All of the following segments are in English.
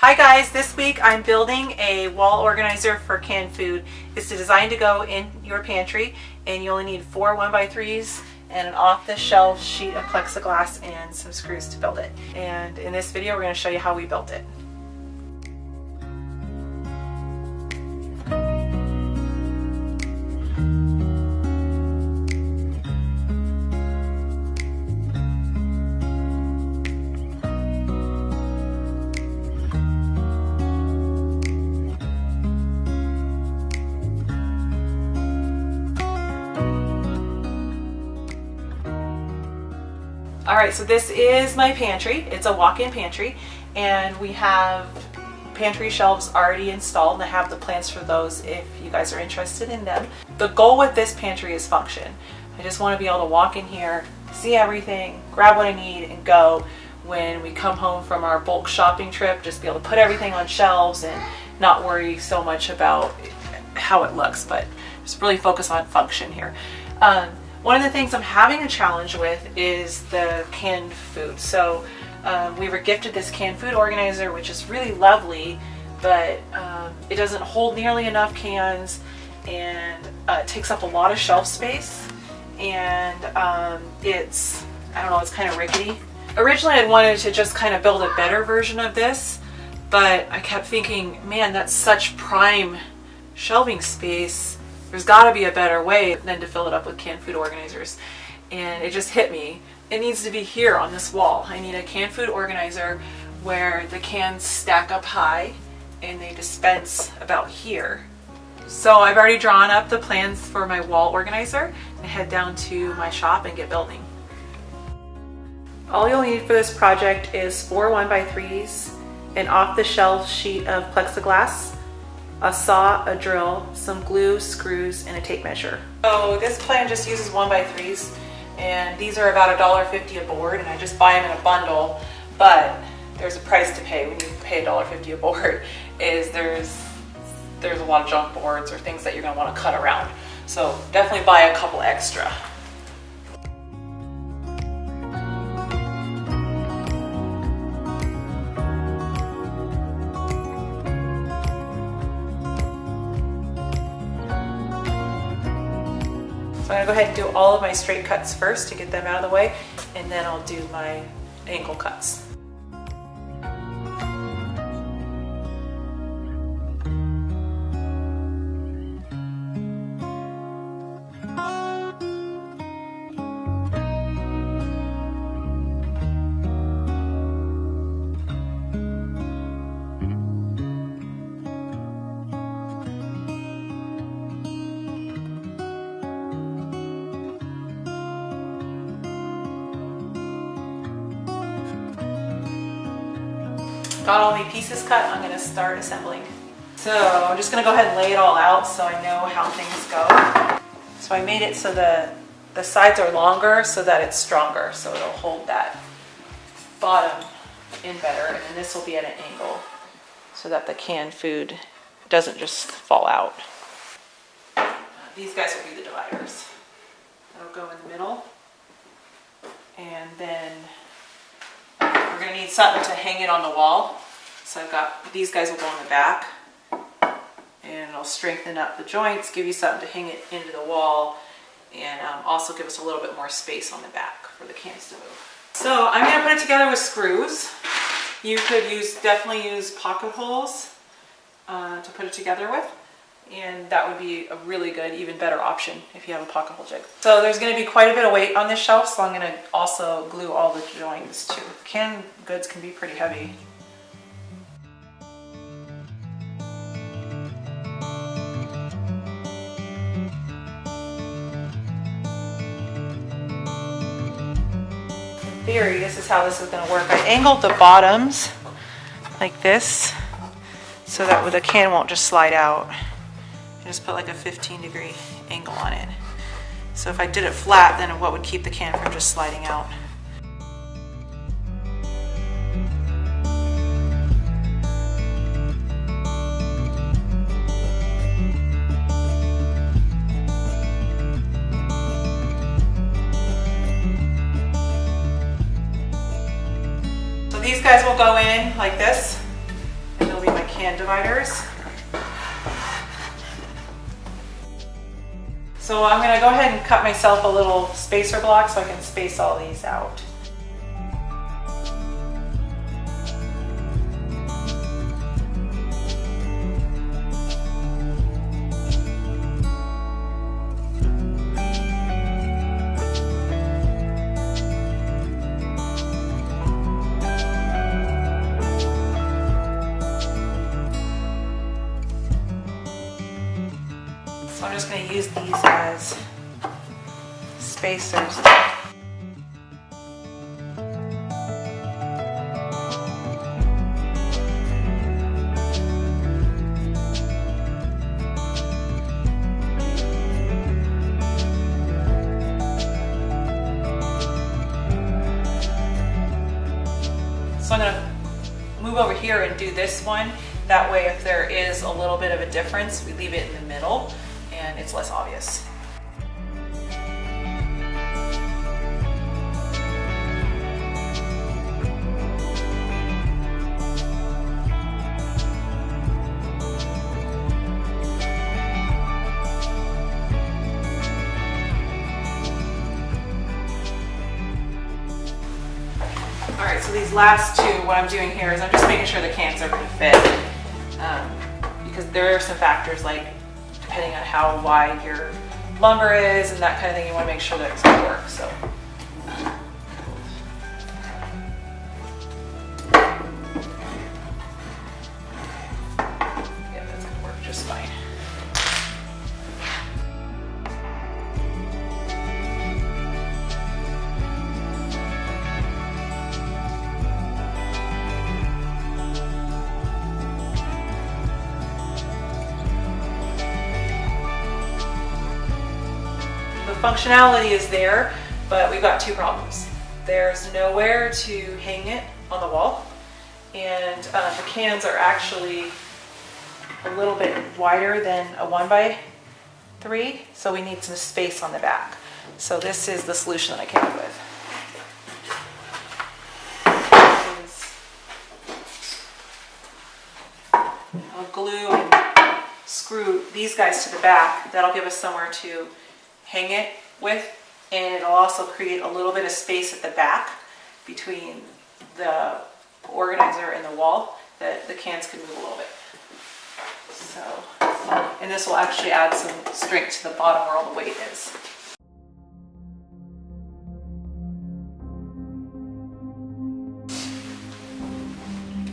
Hi guys, this week I'm building a wall organizer for canned food. It's designed to go in your pantry and you only need 4 1x3s and an off-the-shelf sheet of plexiglass and some screws to build it. And in this video we're going to show you how we built it. Alright, so this is my pantry. It's a walk-in pantry and we have pantry shelves already installed and I have the plans for those if you guys are interested in them. The goal with this pantry is function. I just want to be able to walk in here, see everything, grab what I need and go. When we come home from our bulk shopping trip, just be able to put everything on shelves and not worry so much about how it looks, but just really focus on function here. One of the things I'm having a challenge with is the canned food. So we were gifted this canned food organizer, which is really lovely, but it doesn't hold nearly enough cans and it takes up a lot of shelf space, and it's kind of rickety. Originally I wanted to just kind of build a better version of this, but I kept thinking, man, that's such prime shelving space. There's got to be a better way than to fill it up with canned food organizers. And it just hit me. It needs to be here on this wall. I need a canned food organizer where the cans stack up high and they dispense about here. So I've already drawn up the plans for my wall organizer and head down to my shop and get building. All you'll need for this project is 4 1x3s, an off-the-shelf sheet of plexiglass, a saw, a drill, some glue, screws, and a tape measure. So this plan just uses 1x3s, and these are about $1.50 a board, and I just buy them in a bundle, but there's a price to pay when you pay $1.50 a board. There's a lot of junk boards or things that you're going to want to cut around. So definitely buy a couple extra. So I'm going to go ahead and do all of my straight cuts first to get them out of the way, and then I'll do my angle cuts. Got all my pieces cut, I'm going to start assembling. So I'm just going to go ahead and lay it all out so I know how things go. So I made it so the sides are longer so that it's stronger, so it'll hold that bottom in better, and then this will be at an angle so that the canned food doesn't just fall out. These guys will be the dividers. That'll go in the middle, and then we're going to need something to hang it on the wall. So I've got, these guys will go in the back and it'll strengthen up the joints, give you something to hang it into the wall, and also give us a little bit more space on the back for the cans to move. So I'm going to put it together with screws. You could definitely use pocket holes to put it together with, and that would be a really good, even better option if you have a pocket hole jig. So there's going to be quite a bit of weight on this shelf, so I'm going to also glue all the joints too. Canned goods can be pretty heavy. In theory, this is how this is going to work. I angled the bottoms like this so that the can won't just slide out. Just put like a 15-degree angle on it. So if I did it flat, then what would keep the can from just sliding out? So these guys will go in like this. hand dividers. So I'm going to go ahead and cut myself a little spacer block so I can space all these out. So I'm just going to use these as spacers. So I'm going to move over here and do this one. That way if there is a little bit of a difference, we leave it in the middle and it's less obvious. Alright, so these last two, what I'm doing here is I'm just making sure the cans are going to fit. Because there are some factors like depending on how wide your lumber is and that kind of thing, you want to make sure that it's going to work. So. Yeah, that's going to work just fine. Functionality is there, but we've got two problems. There's nowhere to hang it on the wall, and the cans are actually a little bit wider than a 1x3, so we need some space on the back. So this is the solution that I came up with. I'll glue and screw these guys to the back. That'll give us somewhere to hang it with, and it'll also create a little bit of space at the back between the organizer and the wall that the cans can move a little bit. So, and this will actually add some strength to the bottom where all the weight is.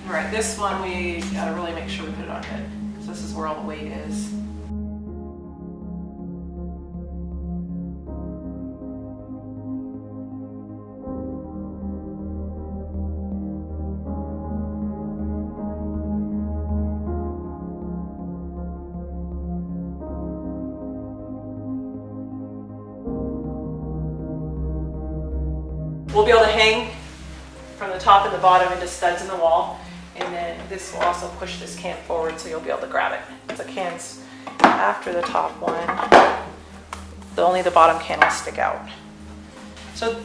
All right, this one we gotta really make sure we put it on good, because this is where all the weight is. We'll be able to hang from the top and the bottom into studs in the wall, and then this will also push this can forward so you'll be able to grab it. The can's after the top one, only the bottom can will stick out. So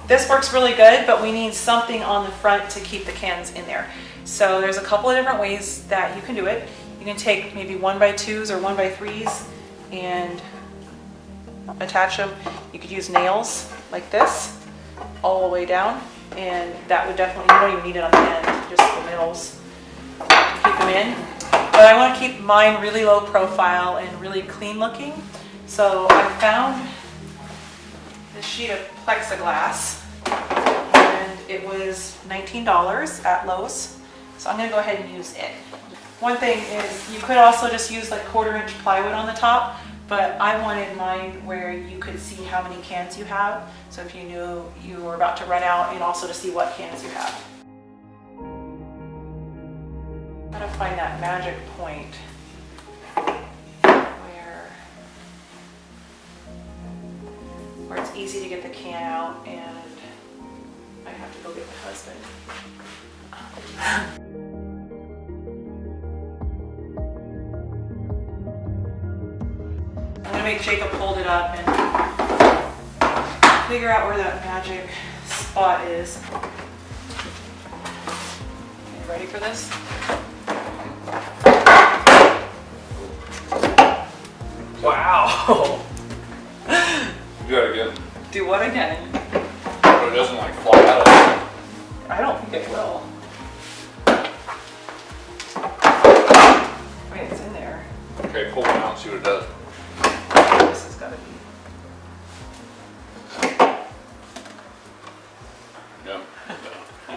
this works really good, but we need something on the front to keep the cans in there. So there's a couple of different ways that you can do it. You can take maybe 1x2s or 1x3s and attach them. You could use nails like this all the way down, and that would definitely, you don't even need it on the end, just the middles to keep them in. But I want to keep mine really low profile and really clean looking, so I found this sheet of plexiglass, and it was $19 at Lowe's, so I'm going to go ahead and use it. One thing is you could also just use like 1/4-inch plywood on the top, but I wanted mine where you could see how many cans you have. So if you knew you were about to run out, and also to see what cans you have. Gotta find that magic point where it's easy to get the can out, and I have to go get my husband. I'm gonna make Jacob hold it up and figure out where that magic spot is. Okay, ready for this? Oh. Do that again. Do what again? But it doesn't like fly out of it. I don't think it will. Wait, it's in there. Okay, pull it out and see what it does. This has got to be. Yeah.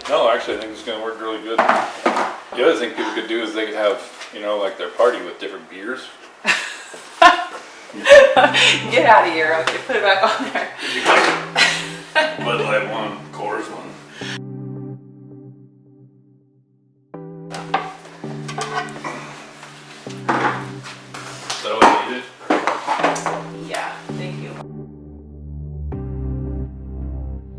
No, actually, I think it's going to work really good. The other thing people could do is they could have, you know, like their party with different beers. Get out of here. Okay, put it back on there. Bud Light one, Coors one. Is that what you needed? Yeah, thank you.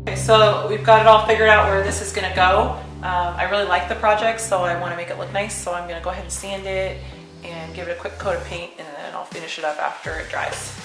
Okay, so we've got it all figured out where this is going to go. I really like the project, so I want to make it look nice, so I'm going to go ahead and sand it and give it a quick coat of paint, and then I'll finish it up after it dries.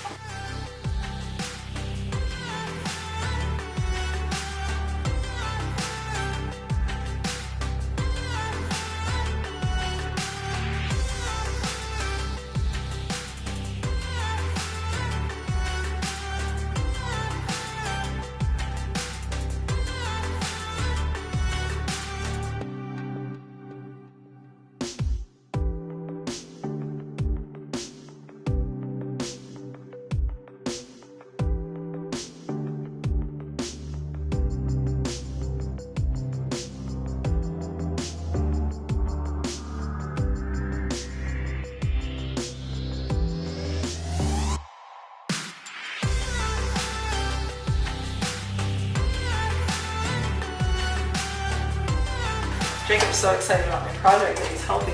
Jacob's so excited about my project that he's helping me.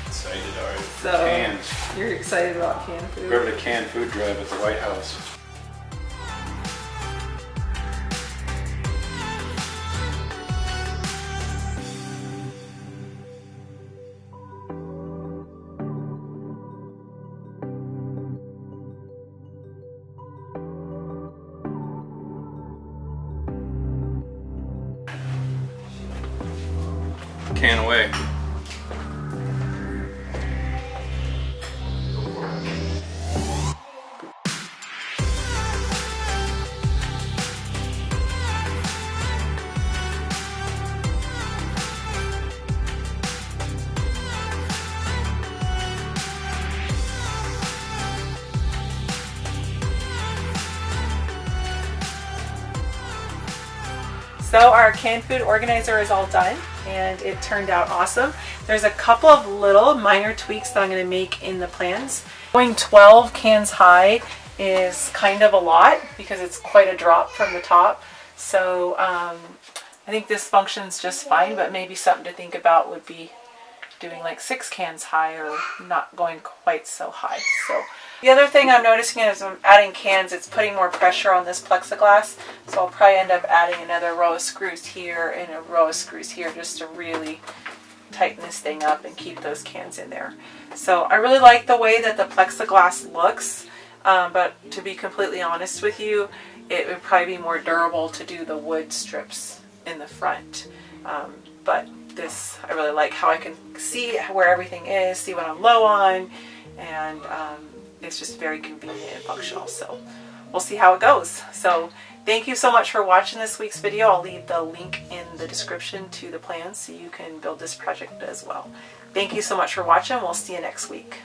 Excited, alright. So, Cans. you're excited about canned food? We're having a canned food drive at the White House. Can away. So our canned food organizer is all done and it turned out awesome. There's a couple of little minor tweaks that I'm going to make in the plans. Going 12 cans high is kind of a lot because it's quite a drop from the top. So I think this functions just fine, but maybe something to think about would be doing like 6 cans high or not going quite so high. So the other thing I'm noticing is I'm adding cans, it's putting more pressure on this plexiglass. So I'll probably end up adding another row of screws here and a row of screws here just to really tighten this thing up and keep those cans in there. So I really like the way that the plexiglass looks, but to be completely honest with you, it would probably be more durable to do the wood strips in the front. But this, I really like how I can see where everything is, see what I'm low on, and it's just very convenient and functional. So we'll see how it goes. So thank you so much for watching this week's video. I'll leave the link in the description to the plans so you can build this project as well. Thank you so much for watching. We'll see you next week.